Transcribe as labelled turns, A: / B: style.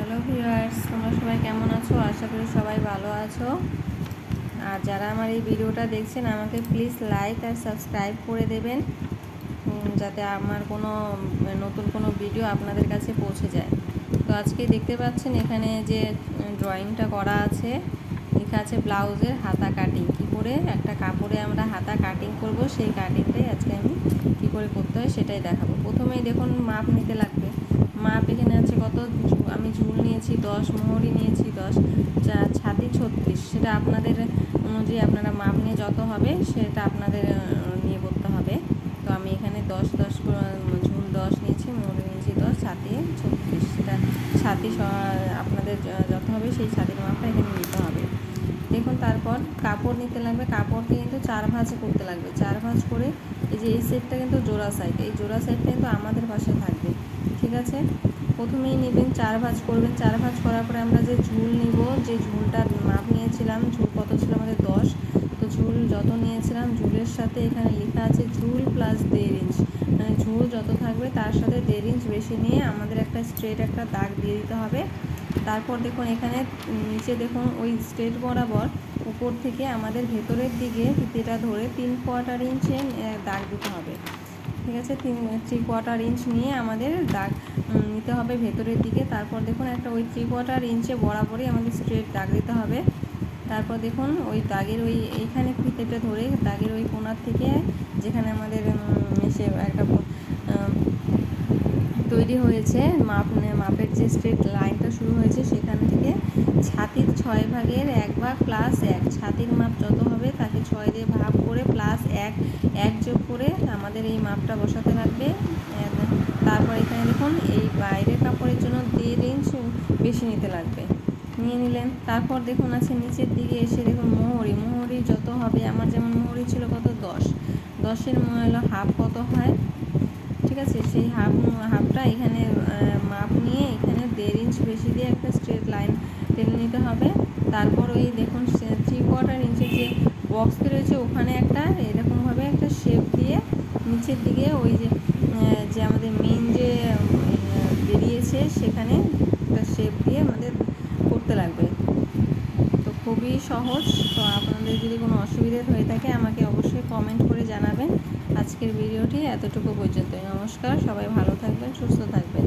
A: Hello viewers, তোমরা সবাই কেমন আছো? আশা করি সবাই ভালো আছো। আর যারা আমার এই ভিডিওটা দেখছেন আমাকে প্লিজ লাইক আর সাবস্ক্রাইব করে দেবেন, যাতে আমার কোনো নতুন কোনো ভিডিও আপনাদের কাছে পৌঁছে যায়। তো আজকে দেখতে পাচ্ছেন এখানে যে ড্রয়িংটা করা আছে, লেখা আছে ব্লাউজের হাতা কাটিং। কী করে একটা কাপড়ে আমরা হাতা কাটিং করব, সেই কাটিংটাই আজকে আমি কী করে করতে হয় সেটাই দেখাবো। প্রথমেই দেখুন মাপ নিতে লাগবে। মাপ এখানে আছে কত, আমি ঝুল নিয়েছি 10, মোহরি নিয়েছি 10, ছাতি 36। সেটা আপনাদের অনুযায়ী আপনারা মাপ নিয়ে যত হবে সেটা আপনাদের নিয়ে করতে হবে। তো আমি এখানে 10 ঝুল 10 নিয়েছি, মোহরি নিয়েছি 10, ছাতি 36। সেটা ছাতি আপনাদের যত হবে সেই ছাতির মাপটা এখানে নিতে হবে। দেখুন তারপর কাপড় নিতে লাগবে। কাপড়কে কিন্তু 4 ভাঁজ করতে লাগবে। 4 ভাঁজ করে এই যে এই সাইডটা কিন্তু জোড়া সাইড, এই জোড়া সাইডটা কিন্তু আমাদের পাশে থাকবে, ঠিক আছে। প্রথমেই নেবেন 4 ভাঁজ করবেন। 4 ভাঁজ করার পরে আমরা যে ঝুল নিব, যে ঝুলটার মাপ নিয়েছিলাম, ঝুল কত ছিল আমাদের 10, তো ঝুল যত নিয়েছিলাম ঝুলের সাথে এখানে লেখা আছে ঝুল প্লাস 1.5 ইঞ্চ, মানে ঝুল যত থাকবে তার সাথে 1.5 ইঞ্চ বেশি নিয়ে আমাদের একটা স্ট্রেট একটা দাগ দিয়ে দিতে হবে। তারপর দেখুন এখানে নিচে দেখুন ওই স্ট্রেট বরাবর উপর থেকে আমাদের ভেতরের দিকে ফিতেটা ধরে 3/4 ইঞ্চে দাগ দিতে হবে, ঠিক আছে। 3/4 ইঞ্চ নিয়ে আমাদের দাগ নিতে হবে ভেতরের দিকে। তারপর দেখুন একটা ওই 3/4 ইঞ্চে বরাবরই আমাদের স্ট্রেট দাগ দিতে হবে। তারপর দেখুন ওই দাগের ওই এইখানে ফিতেটা ধরে দাগের ওই কোণার থেকে যেখানে আমাদের সে একটা তৈরি হয়েছে মাপের যে স্ট্রেট লাইনটা শুরু হয়েছে, সেখান থেকে ছাতির 6 ভাগের 1 ভাগ প্লাস 1, ছাতির মাপ যত হবে তাকে 6 দিয়ে ভাগ করে প্লাস 1 যোগ করে আমাদের এই মাপটা বসাতে লাগবে। তারপর এখানে দেখুন এই বাইরের কাপড়ের জন্য 1.5 ইঞ্চ বেশি নিতে লাগবে, নিয়ে নিলেন। তারপর দেখুন আছে নিচের দিকে এসে দেখুন মোহরি যত হবে, আমার যেমন মোহরি ছিল কত 10, 10-এর হলো হাফ কত হয়, ঠিক আছে। সেই হাফটা এখানে মাপ নিয়ে এখানে 1.5 ইঞ্চ বেশি দিয়ে একটা স্ট্রেট লাইন টেনে নিতে হবে। তারপর ওই দেখুন 3/4 ইঞ্চের যে বক্সটি রয়েছে ওখানে একটা এরকমভাবে একটা শেপ দিয়ে নিচের দিকে ওই যে আমাদের মেন যে বেরিয়েছে সেখানে একটা শেপ দিয়ে আমাদের করতে লাগবে। তো খুবই সহজ। তো আপনাদের যদি কোনো অসুবিধা হয়ে থাকে আমাকে অবশ্যই কমেন্ট করে জানাবেন। আজকের ভিডিওটি এতটুকু পর্যন্তই। নমস্কার, সবাই ভালো থাকবেন, সুস্থ থাকবেন।